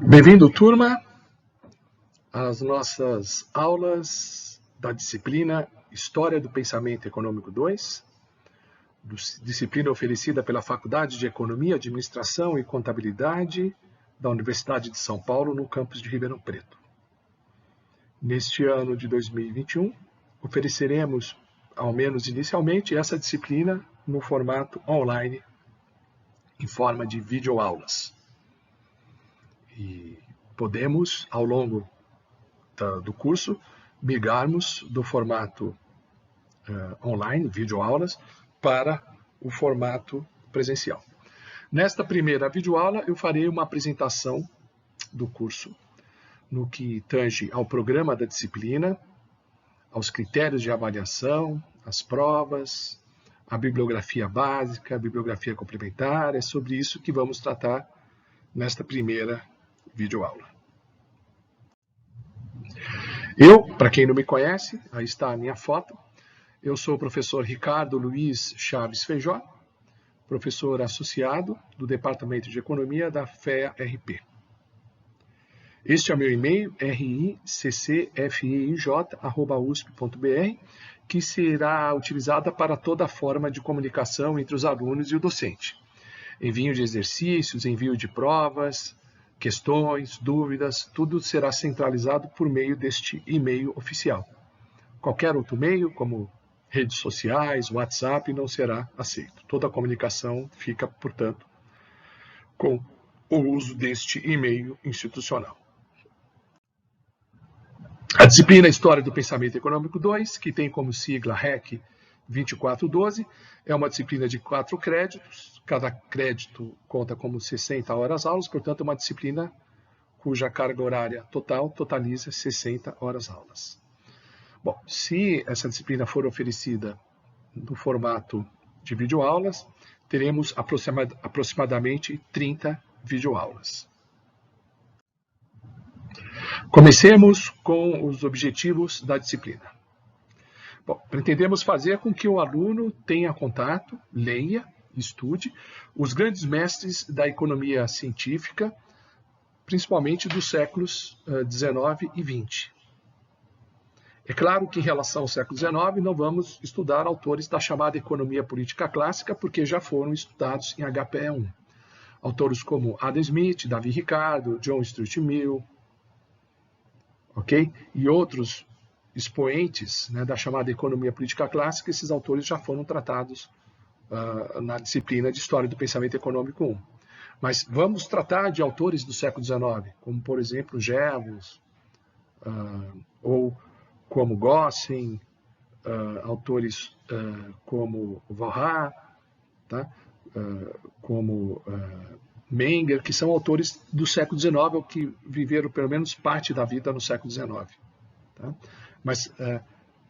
Bem-vindo, turma, às nossas aulas da disciplina História do Pensamento Econômico 2, disciplina oferecida pela Faculdade de Economia, Administração e Contabilidade da Universidade de São Paulo, no campus de Ribeirão Preto. Neste ano de 2021, ofereceremos, ao menos inicialmente, essa disciplina no formato online, em forma de videoaulas. E podemos, ao longo do curso, migrarmos do formato online, videoaulas, para o formato presencial. Nesta primeira videoaula, eu farei uma apresentação do curso, no que tange ao programa da disciplina, aos critérios de avaliação, as provas, a bibliografia básica, a bibliografia complementar. É sobre isso que vamos tratar nesta primeira videoaula. Eu, para quem não me conhece, aí está a minha foto. Eu sou o professor Ricardo Luiz Chaves Feijó, professor associado do Departamento de Economia da FEA-RP. Este é o meu e-mail, riccfeij@usp.br, que será utilizada para toda forma de comunicação entre os alunos e o docente. Envio de exercícios, envio de provas, questões, dúvidas, tudo será centralizado por meio deste e-mail oficial. Qualquer outro meio, como redes sociais, WhatsApp, não será aceito. Toda a comunicação fica, portanto, com o uso deste e-mail institucional. A disciplina História do Pensamento Econômico 2, que tem como sigla REC 2412, é uma disciplina de 4 créditos. Cada crédito conta como 60 horas-aulas, portanto, é uma disciplina cuja carga horária total totaliza 60 horas-aulas. Bom, se essa disciplina for oferecida no formato de videoaulas, teremos aproximadamente 30 videoaulas. Comecemos com os objetivos da disciplina. Bom, pretendemos fazer com que o aluno tenha contato, leia, estude os grandes mestres da economia científica, principalmente dos séculos XIX e XX. É claro que em relação ao século XIX não vamos estudar autores da chamada economia política clássica, porque já foram estudados em HPE1. Autores como Adam Smith, Davi Ricardo, John Stuart Mill, e outros expoentes, né, da chamada economia política clássica, esses autores já foram tratados na disciplina de História do Pensamento Econômico 1. Mas vamos tratar de autores do século XIX, como, por exemplo, Jevons, ou como Gossen, autores como Walras, tá? Como Menger, que são autores do século XIX, ou que viveram pelo menos parte da vida no século XIX. Tá? Mas,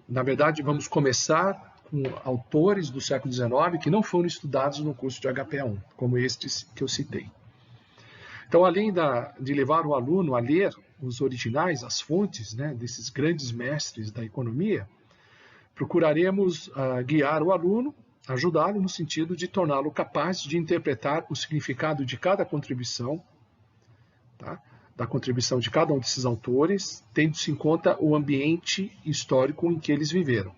na verdade, vamos começar com autores do século XIX que não foram estudados no curso de HPE1, como estes que eu citei. Então, além de levar o aluno a ler os originais, as fontes, né, desses grandes mestres da economia, procuraremos guiar o aluno, ajudá-lo no sentido de torná-lo capaz de interpretar o significado de cada contribuição, tá? Da contribuição de cada um desses autores, tendo-se em conta o ambiente histórico em que eles viveram.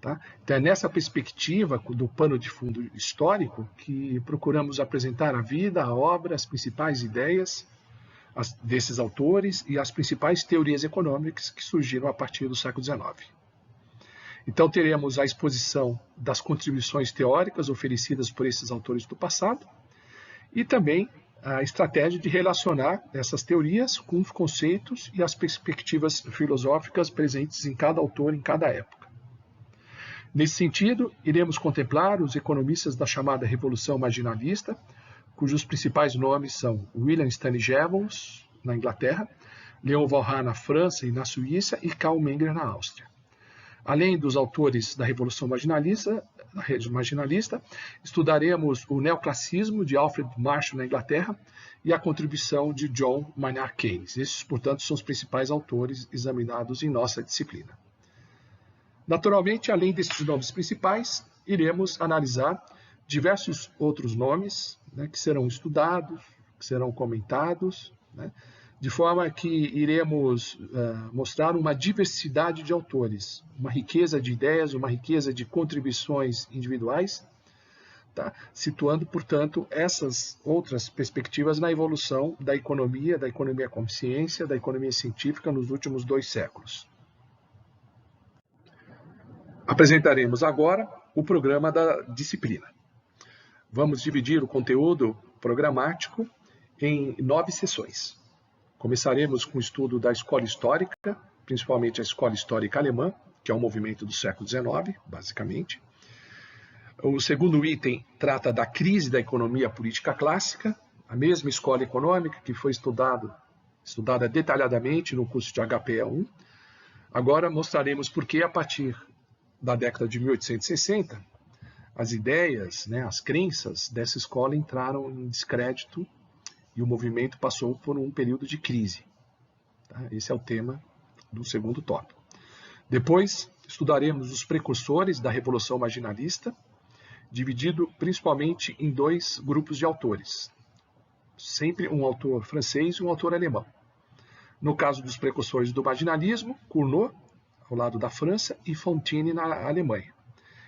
Tá? Então é nessa perspectiva do pano de fundo histórico que procuramos apresentar a vida, a obra, as principais ideias desses autores e as principais teorias econômicas que surgiram a partir do século XIX. Então teremos a exposição das contribuições teóricas oferecidas por esses autores do passado e também a estratégia de relacionar essas teorias com os conceitos e as perspectivas filosóficas presentes em cada autor, em cada época. Nesse sentido, iremos contemplar os economistas da chamada Revolução Marginalista, cujos principais nomes são William Stanley Jevons, na Inglaterra, Léon Walras, na França e na Suíça, e Karl Menger, na Áustria. Além dos autores da Revolução Marginalista, estudaremos o neoclassicismo de Alfred Marshall, na Inglaterra, e a contribuição de John Maynard Keynes. Esses, portanto, são os principais autores examinados em nossa disciplina. Naturalmente, além desses nomes principais, iremos analisar diversos outros nomes, né, que serão estudados, que serão comentados, né? De forma que iremos mostrar uma diversidade de autores, uma riqueza de ideias, uma riqueza de contribuições individuais, tá? Situando, portanto, essas outras perspectivas na evolução da economia como ciência, da economia científica nos últimos 2 séculos. Apresentaremos agora o programa da disciplina. Vamos dividir o conteúdo programático em 9 sessões. Começaremos com o estudo da escola histórica, principalmente a escola histórica alemã, que é um movimento do século XIX, basicamente. O segundo item trata da crise da economia política clássica, a mesma escola econômica que foi estudada detalhadamente no curso de HPE 1. Agora mostraremos por que, a partir da década de 1860, as ideias, né, as crenças dessa escola entraram em descrédito e o movimento passou por um período de crise. Tá? Esse é o tema do segundo tópico. Depois, estudaremos os precursores da Revolução Marginalista, dividido principalmente em 2 grupos de autores. Sempre um autor francês e um autor alemão. No caso dos precursores do marginalismo, Cournot, ao lado da França, e Fontine, na Alemanha.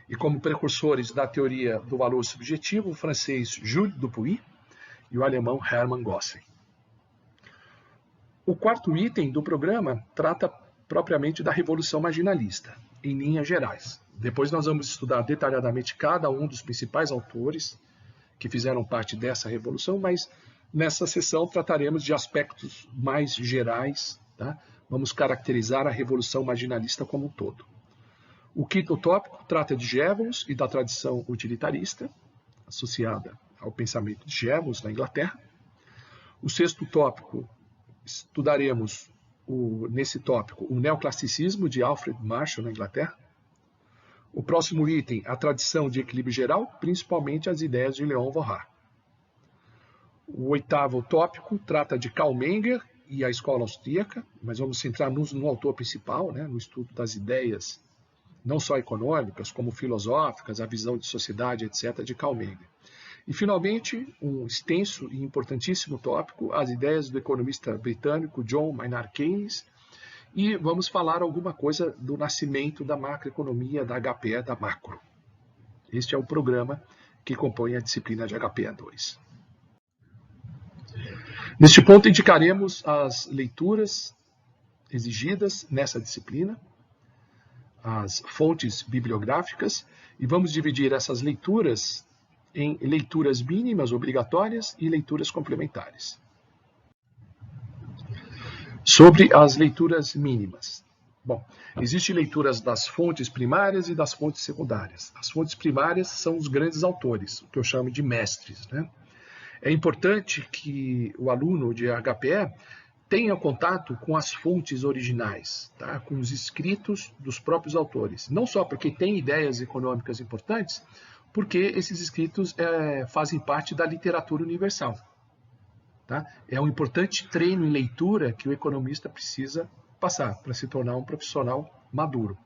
E como precursores da teoria do valor subjetivo, o francês Jules Dupuy e o alemão Hermann Gössel. O quarto item do programa trata propriamente da Revolução Marginalista, em linhas gerais. Depois nós vamos estudar detalhadamente cada um dos principais autores que fizeram parte dessa revolução, mas nessa sessão trataremos de aspectos mais gerais, tá? Vamos caracterizar a Revolução Marginalista como um todo. O quinto tópico trata de Jevons e da tradição utilitarista, associada ao pensamento de Jevons na Inglaterra. O sexto tópico, estudaremos nesse tópico o neoclassicismo de Alfred Marshall na Inglaterra. O próximo item, a tradição de equilíbrio geral, principalmente as ideias de Leon Vohra. O oitavo tópico trata de Karl Menger e a escola austríaca, mas vamos centrar no autor principal, né, no estudo das ideias, não só econômicas, como filosóficas, a visão de sociedade, etc., de Karl Menger. E, finalmente, um extenso e importantíssimo tópico, as ideias do economista britânico John Maynard Keynes, e vamos falar alguma coisa do nascimento da macroeconomia, da HPE, da macro. Este é o programa que compõe a disciplina de HPE 2. Neste ponto, indicaremos as leituras exigidas nessa disciplina, as fontes bibliográficas, e vamos dividir essas leituras em leituras mínimas obrigatórias e leituras complementares. Sobre as leituras mínimas. Bom, existem leituras das fontes primárias e das fontes secundárias. As fontes primárias são os grandes autores, o que eu chamo de mestres, né? É importante que o aluno de HPE tenha contato com as fontes originais, tá? Com os escritos dos próprios autores. Não só porque tem ideias econômicas importantes, porque esses escritos fazem parte da literatura universal. Tá? É um importante treino em leitura que o economista precisa passar para se tornar um profissional maduro.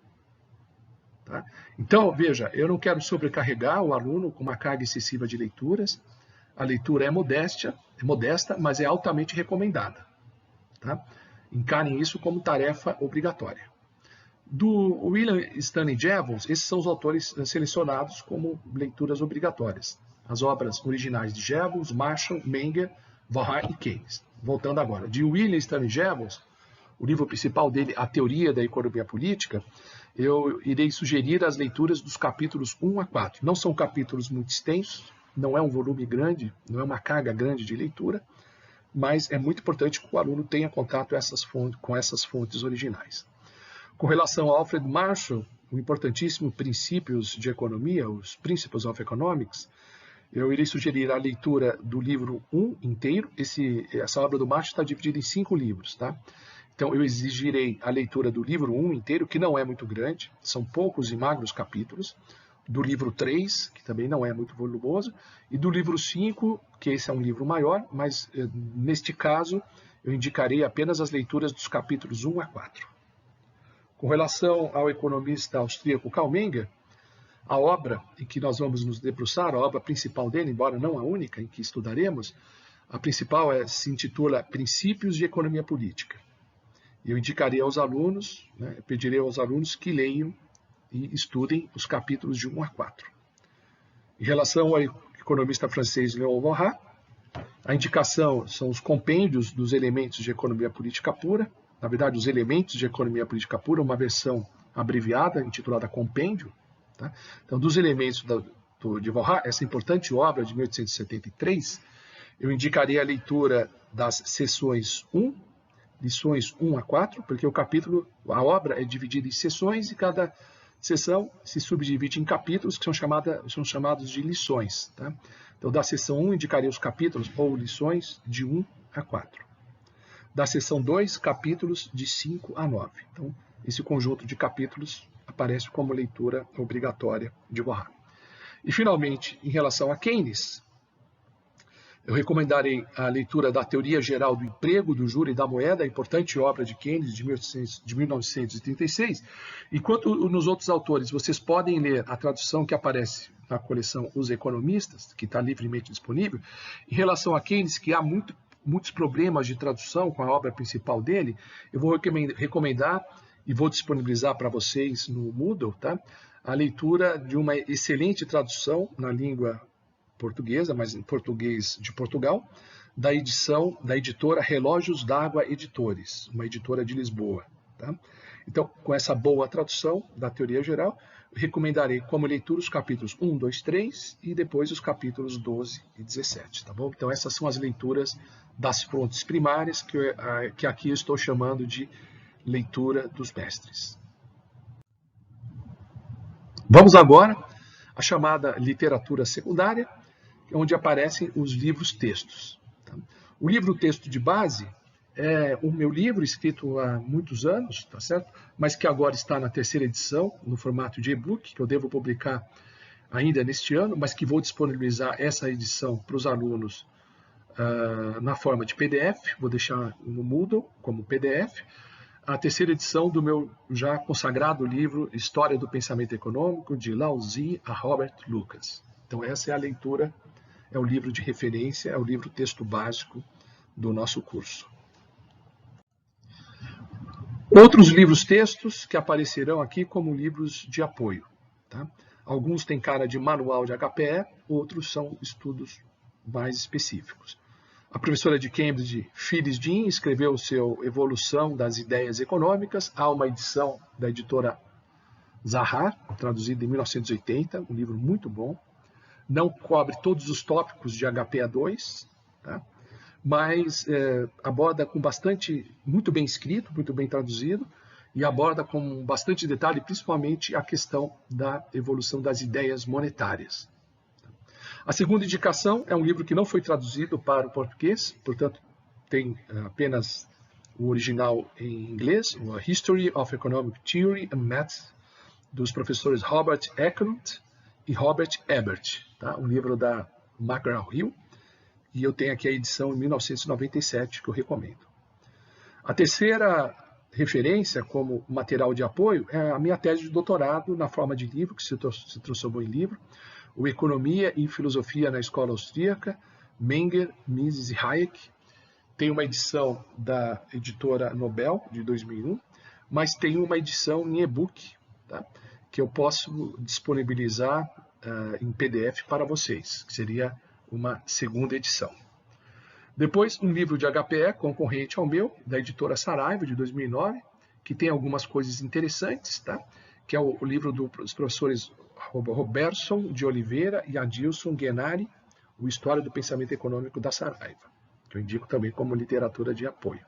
Tá? Então, veja, eu não quero sobrecarregar o aluno com uma carga excessiva de leituras. A leitura é modesta, mas é altamente recomendada. Tá? Encarem isso como tarefa obrigatória. Do William Stanley Jevons, esses são os autores selecionados como leituras obrigatórias. As obras originais de Jevons, Marshall, Menger, Vohra e Keynes. Voltando agora, de William Stanley Jevons, o livro principal dele, A Teoria da Economia Política, eu irei sugerir as leituras dos capítulos 1 a 4. Não são capítulos muito extensos, não é um volume grande, não é uma carga grande de leitura, mas é muito importante que o aluno tenha contato com essas fontes originais. Com relação a Alfred Marshall, o importantíssimo Princípios de Economia, os Principles of Economics, eu irei sugerir a leitura do livro 1 inteiro. Essa obra do Marshall está dividida em 5 livros. Tá? Então, eu exigirei a leitura do livro 1 inteiro, que não é muito grande, são poucos e magros capítulos, do livro 3, que também não é muito volumoso, e do livro 5, que esse é um livro maior, mas neste caso eu indicarei apenas as leituras dos capítulos 1 a 4. Com relação ao economista austríaco Karl Menger, a obra em que nós vamos nos debruçar, a obra principal dele, embora não a única em que estudaremos, A principal se intitula Princípios de Economia Política. Eu indicaria aos alunos, pedirei aos alunos que leiam e estudem os capítulos de 1 a 4. Em relação ao economista francês Léon Walras, a indicação são os compêndios dos elementos de economia política pura. Na verdade, os elementos de economia política pura, uma versão abreviada, intitulada compêndio. Tá? Então, dos elementos de Walras, essa importante obra de 1873, eu indicaria a leitura das seções 1, lições 1 a 4, porque a obra é dividida em seções e cada seção se subdivide em capítulos que são chamados de lições. Tá? Então, da seção 1, indicaria os capítulos ou lições de 1 a 4. Da seção 2, capítulos de 5 a 9. Então, esse conjunto de capítulos aparece como leitura obrigatória de Walras. E, finalmente, em relação a Keynes, eu recomendarei a leitura da Teoria Geral do Emprego, do Juro e da Moeda, a importante obra de Keynes de 1936. Enquanto nos outros autores, vocês podem ler a tradução que aparece na coleção Os Economistas, que está livremente disponível. Em relação a Keynes, que há muitos problemas de tradução com a obra principal dele, eu vou recomendar e vou disponibilizar para vocês no Moodle, tá? A leitura de uma excelente tradução na língua portuguesa, mas em português de Portugal, da editora Relógios d'Água Editores, uma editora de Lisboa. Tá? Então, com essa boa tradução da teoria geral, recomendarei como leitura os capítulos 1, 2, 3 e depois os capítulos 12 e 17. Tá bom? Então, essas são as leituras das fontes primárias que aqui eu estou chamando de leitura dos mestres. Vamos agora à chamada literatura secundária, onde aparecem os livros-textos. Tá? O livro-texto de base é o meu livro, escrito há muitos anos, tá certo? Mas que agora está na 3ª edição, no formato de e-book, que eu devo publicar ainda neste ano, mas que vou disponibilizar essa edição para os alunos na forma de PDF, vou deixar no Moodle como PDF. A 3ª edição do meu já consagrado livro História do Pensamento Econômico, de Lao Tzu a Robert Lucas. Então essa é a leitura, é o livro de referência, é o livro texto básico do nosso curso. Outros livros textos que aparecerão aqui como livros de apoio. Tá? Alguns têm cara de manual de HPE, outros são estudos mais específicos. A professora de Cambridge, Phyllis Dean, escreveu o seu Evolução das Ideias Econômicas. Há uma edição da editora Zahar, traduzida em 1980, um livro muito bom. Não cobre todos os tópicos de HPA2, tá? Mas aborda com muito bem escrito, muito bem traduzido, e aborda com bastante detalhe, principalmente a questão da evolução das ideias monetárias. A segunda indicação é um livro que não foi traduzido para o português, portanto, tem apenas o original em inglês, o History of Economic Theory and Math, dos professores Robert Eckert e Robert Ebert, tá? Um livro da McGraw-Hill, e eu tenho aqui a edição em 1997, que eu recomendo. A terceira referência como material de apoio é a minha tese de doutorado na forma de livro, que se transformou em livro, o Economia e Filosofia na Escola Austríaca, Menger, Mises e Hayek. Tem uma edição da editora Nobel, de 2001, mas tem uma edição em e-book, tá? Que eu posso disponibilizar em PDF para vocês, que seria uma segunda edição. Depois, um livro de HPE concorrente ao meu, da editora Saraiva, de 2009, que tem algumas coisas interessantes, tá? Que é o livro dos professores Robertson de Oliveira e Adilson Guenari, o História do Pensamento Econômico da Saraiva, que eu indico também como literatura de apoio.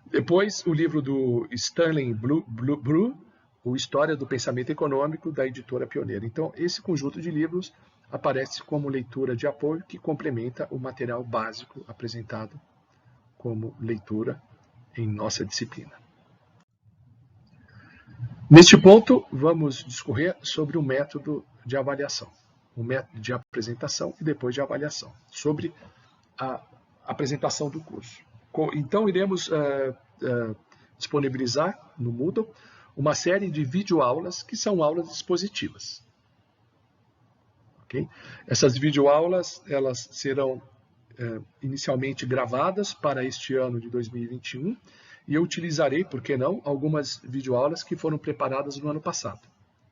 Depois, o livro do Stanley Bru, o História do Pensamento Econômico, da editora Pioneira. Então, esse conjunto de livros aparece como leitura de apoio que complementa o material básico apresentado como leitura em nossa disciplina. Neste ponto, vamos discorrer sobre o método de avaliação, o método de apresentação e depois de avaliação, sobre a apresentação do curso. Então, iremos disponibilizar no Moodle uma série de videoaulas que são aulas expositivas. Okay? Essas videoaulas elas serão inicialmente gravadas para este ano de 2021, e eu utilizarei, por que não, algumas videoaulas que foram preparadas no ano passado.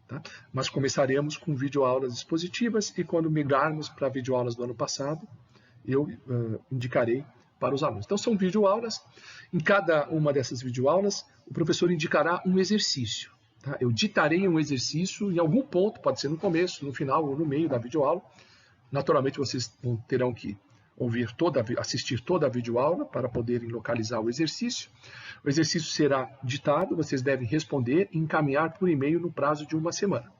Tá? Mas começaremos com videoaulas expositivas e quando migrarmos para videoaulas do ano passado, eu indicarei para os alunos. Então são videoaulas, em cada uma dessas videoaulas o professor indicará um exercício. Tá? Eu ditarei um exercício em algum ponto, pode ser no começo, no final ou no meio da videoaula. Naturalmente vocês terão que assistir toda a videoaula para poderem localizar o exercício. O exercício será ditado, vocês devem responder e encaminhar por e-mail no prazo de 1 semana.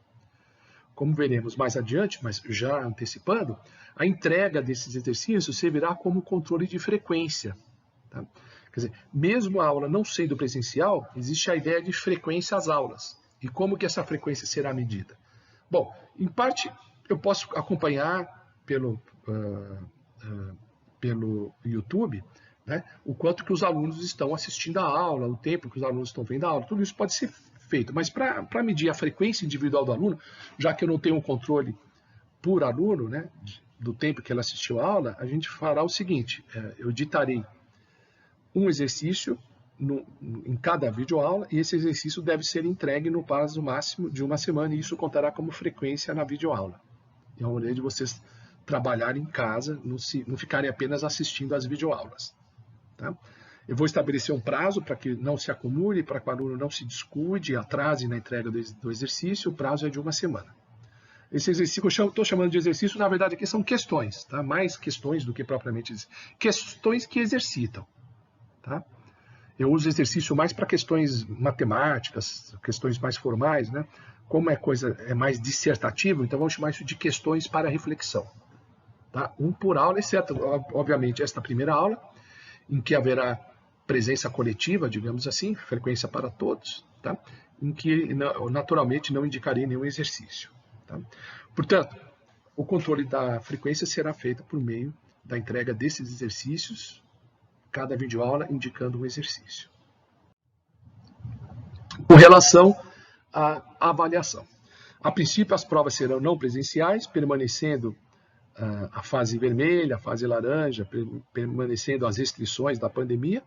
Como veremos mais adiante, mas já antecipando, a entrega desses exercícios servirá como controle de frequência. Tá? Quer dizer, mesmo a aula não sendo presencial, existe a ideia de frequência às aulas. E como que essa frequência será medida? Bom, em parte eu posso acompanhar pelo YouTube, né, o quanto que os alunos estão assistindo a aula, o tempo que os alunos estão vendo a aula, tudo isso pode ser feito. Mas para medir a frequência individual do aluno, já que eu não tenho um controle por aluno, né, do tempo que ele assistiu a aula, a gente fará o seguinte, eu ditarei um exercício em cada videoaula e esse exercício deve ser entregue no prazo máximo de 1 semana e isso contará como frequência na videoaula. É uma maneira de vocês trabalharem em casa, não ficarem apenas assistindo às videoaulas. Tá? Eu vou estabelecer um prazo para que não se acumule, para que o aluno não se descuide, atrase na entrega do exercício, o prazo é de 1 semana. Esse exercício, eu estou chamando de exercício, na verdade aqui são questões, tá? Mais questões do que propriamente questões que exercitam. Tá? Eu uso exercício mais para questões matemáticas, questões mais formais, né? Como é mais dissertativo, então vamos chamar isso de questões para reflexão. Tá? Um por aula, exceto, obviamente, esta primeira aula, em que haverá presença coletiva, digamos assim, frequência para todos, tá? Em que, naturalmente, não indicarei nenhum exercício. Tá? Portanto, o controle da frequência será feito por meio da entrega desses exercícios, cada videoaula indicando um exercício. Com relação à avaliação. A princípio, as provas serão não presenciais, permanecendo a fase vermelha, a fase laranja, permanecendo as restrições da pandemia.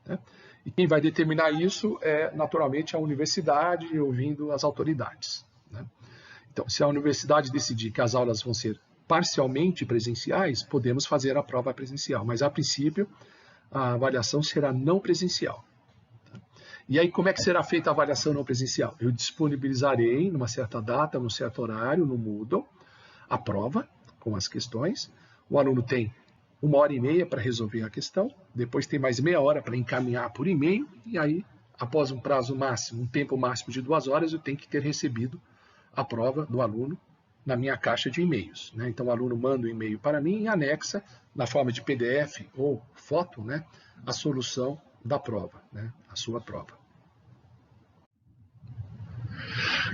Né? E quem vai determinar isso é, naturalmente, a universidade, ouvindo as autoridades. Né? Então, se a universidade decidir que as aulas vão ser parcialmente presenciais, podemos fazer a prova presencial, mas, a princípio, a avaliação será não presencial. E aí, como é que será feita a avaliação não presencial? Eu disponibilizarei, numa certa data, num certo horário, no Moodle, a prova, com as questões. O aluno tem 1h30 para resolver a questão, depois tem mais meia hora para encaminhar por e-mail, e aí, após um prazo máximo, um tempo máximo de 2 horas, eu tenho que ter recebido a prova do aluno na minha caixa de e-mails. Né? Então, o aluno manda um e-mail para mim e anexa, na forma de PDF ou foto, né, a solução da prova, né, a sua prova.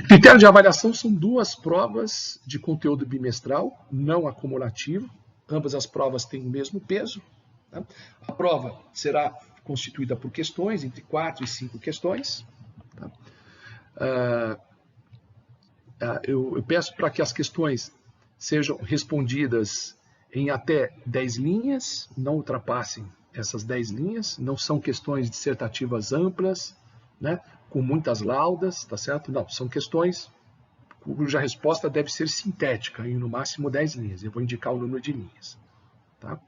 Critério de avaliação são 2 provas de conteúdo bimestral, não acumulativo. Ambas as provas têm o mesmo peso. Tá? A prova será constituída por questões, entre 4 e 5 questões. Tá? Eu peço para que as questões sejam respondidas em até 10 linhas, não ultrapassem essas 10 linhas, não são questões dissertativas amplas, né, com muitas laudas, tá certo? Não, são questões cuja resposta deve ser sintética, em no máximo 10 linhas. Eu vou indicar o número de linhas. Tá?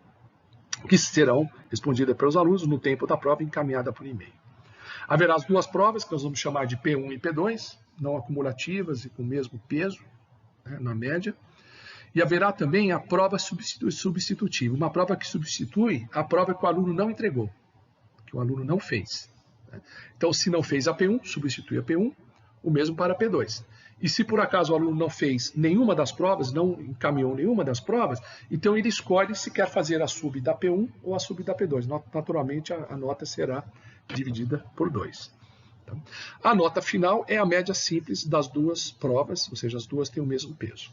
Que serão respondidas pelos alunos no tempo da prova encaminhada por e-mail. Haverá as 2 provas, que nós vamos chamar de P1 e P2, não acumulativas e com o mesmo peso, né, na média. E haverá também a prova substitutiva, uma prova que substitui a prova que o aluno não entregou, que o aluno não fez. Né? Então, se não fez a P1, substitui a P1, o mesmo para a P2. E se por acaso o aluno não fez nenhuma das provas, não encaminhou nenhuma das provas, então ele escolhe se quer fazer a sub da P1 ou a sub da P2. Naturalmente, a nota será dividida por 2. Tá? A nota final é a média simples das 2 provas, ou seja, as 2 têm o mesmo peso.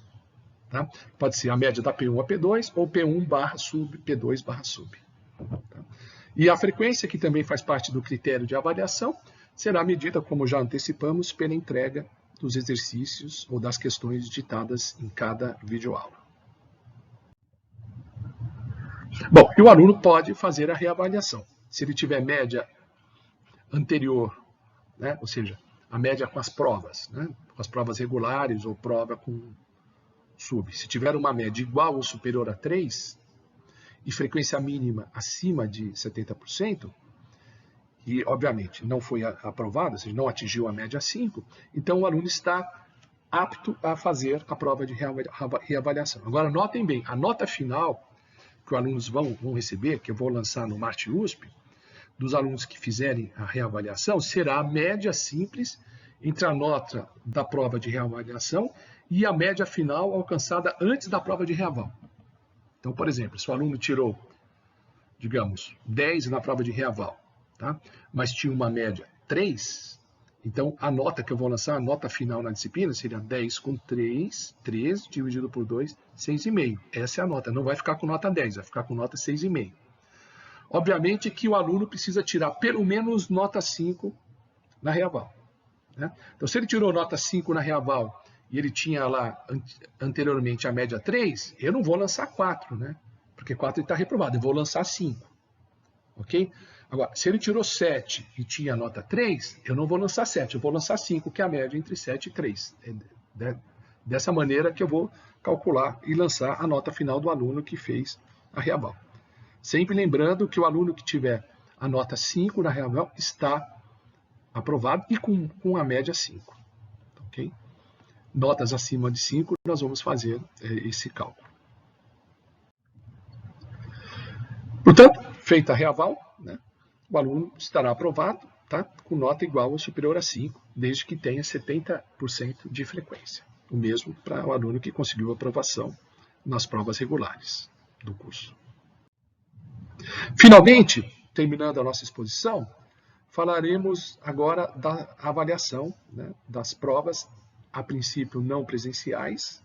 Tá? Pode ser a média da P1 a P2 ou P1 barra sub, P2 barra sub. Tá? E a frequência, que também faz parte do critério de avaliação, será medida, como já antecipamos, pela entrega dos exercícios ou das questões ditadas em cada videoaula. Bom, e o aluno pode fazer a reavaliação. Se ele tiver média anterior, né, ou seja, a média com as provas, né, com as provas regulares ou prova com sub. Se tiver uma média igual ou superior a 3 e frequência mínima acima de 70%, e obviamente não foi aprovado, ou seja, não atingiu a média 5, então o aluno está apto a fazer a prova de reavaliação. Agora, notem bem, a nota final que os alunos vão receber, que eu vou lançar no Marte USP, dos alunos que fizerem a reavaliação, será a média simples entre a nota da prova de reavaliação e a média final alcançada antes da prova de reaval. Então, por exemplo, se o aluno tirou, digamos, 10 na prova de reaval, tá? Mas tinha uma média 3, então a nota que eu vou lançar, a nota final na disciplina, seria 10 com 3 dividido por 2, 6,5. Essa é a nota, não vai ficar com nota 10, vai ficar com nota 6,5. Obviamente que o aluno precisa tirar pelo menos nota 5 na reaval, né? Então, se ele tirou nota 5 na reaval e ele tinha lá anteriormente a média 3, eu não vou lançar 4, né? Porque 4 ele está reprovado, eu vou lançar 5. Ok? Agora, se ele tirou 7 e tinha nota 3, eu não vou lançar 7, eu vou lançar 5, que é a média entre 7 e 3. É dessa maneira que eu vou calcular e lançar a nota final do aluno que fez a reaval. Sempre lembrando que o aluno que tiver a nota 5 na reaval está aprovado e com a média 5. Ok? Notas acima de 5, nós vamos fazer esse cálculo. Portanto, feita a reaval, né, o aluno estará aprovado, tá, com nota igual ou superior a 5, desde que tenha 70% de frequência. O mesmo para o aluno que conseguiu aprovação nas provas regulares do curso. Finalmente, terminando a nossa exposição, falaremos agora da avaliação, né, das provas, a princípio não presenciais,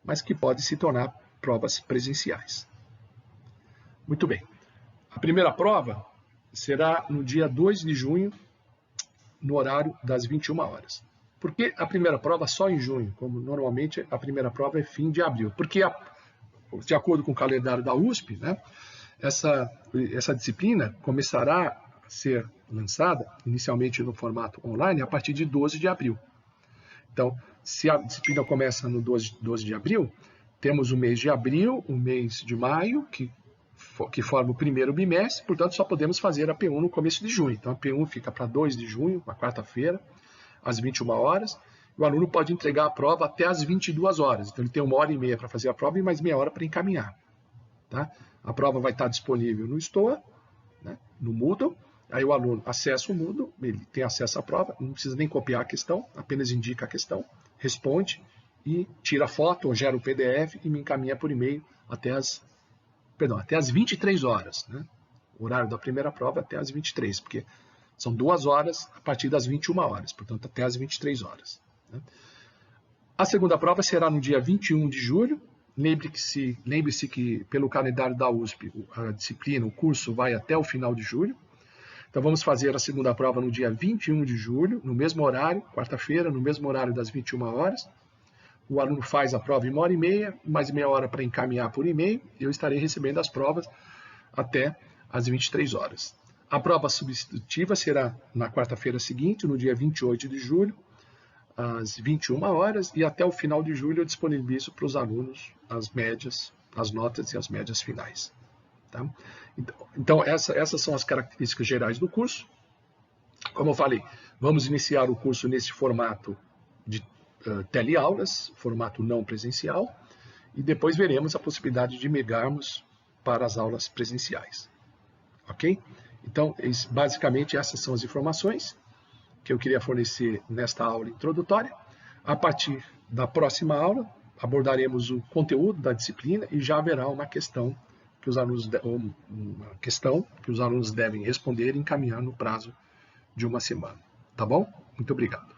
mas que podem se tornar provas presenciais. Muito bem. A primeira prova será no dia 2 de junho, no horário das 21 horas. Por que a primeira prova só em junho? Como normalmente a primeira prova é fim de abril. Porque, de acordo com o calendário da USP, né, essa disciplina começará a ser lançada, inicialmente no formato online, a partir de 12 de abril. Então, se a disciplina começa no 12 de abril, temos o mês de abril, o mês de maio, que forma o primeiro bimestre, portanto, só podemos fazer a P1 no começo de junho. Então, a P1 fica para 2 de junho, uma quarta-feira, às 21 horas. O aluno pode entregar a prova até às 22 horas. Então, ele tem 1h30 para fazer a prova e mais meia hora para encaminhar. Tá? A prova vai estar disponível no Stoa, né, no Moodle. Aí o aluno acessa o Moodle, ele tem acesso à prova, não precisa nem copiar a questão, apenas indica a questão, responde e tira foto ou gera o PDF e me encaminha por e-mail até as 23 horas. Né? O horário da primeira prova é até as 23, porque são 2 horas a partir das 21 horas, portanto até as 23 horas. Né? A segunda prova será no dia 21 de julho. Lembre-se que pelo calendário da USP, a disciplina, o curso vai até o final de julho. Então vamos fazer a segunda prova no dia 21 de julho, no mesmo horário, quarta-feira, no mesmo horário das 21 horas. O aluno faz a prova em 1h30, mais meia hora para encaminhar por e-mail, e eu estarei recebendo as provas até as 23 horas. A prova substitutiva será na quarta-feira seguinte, no dia 28 de julho, às 21 horas, e até o final de julho eu disponibilizo para os alunos as médias, as notas e as médias finais. Tá? Então essas são as características gerais do curso. Como eu falei, vamos iniciar o curso nesse formato de teleaulas, formato não presencial, e depois veremos a possibilidade de migrarmos para as aulas presenciais. Ok? Então, basicamente essas são as informações que eu queria fornecer nesta aula introdutória. A partir da próxima aula, abordaremos o conteúdo da disciplina e já haverá uma questão que os alunos devem responder e encaminhar no prazo de uma semana. Tá bom? Muito obrigado.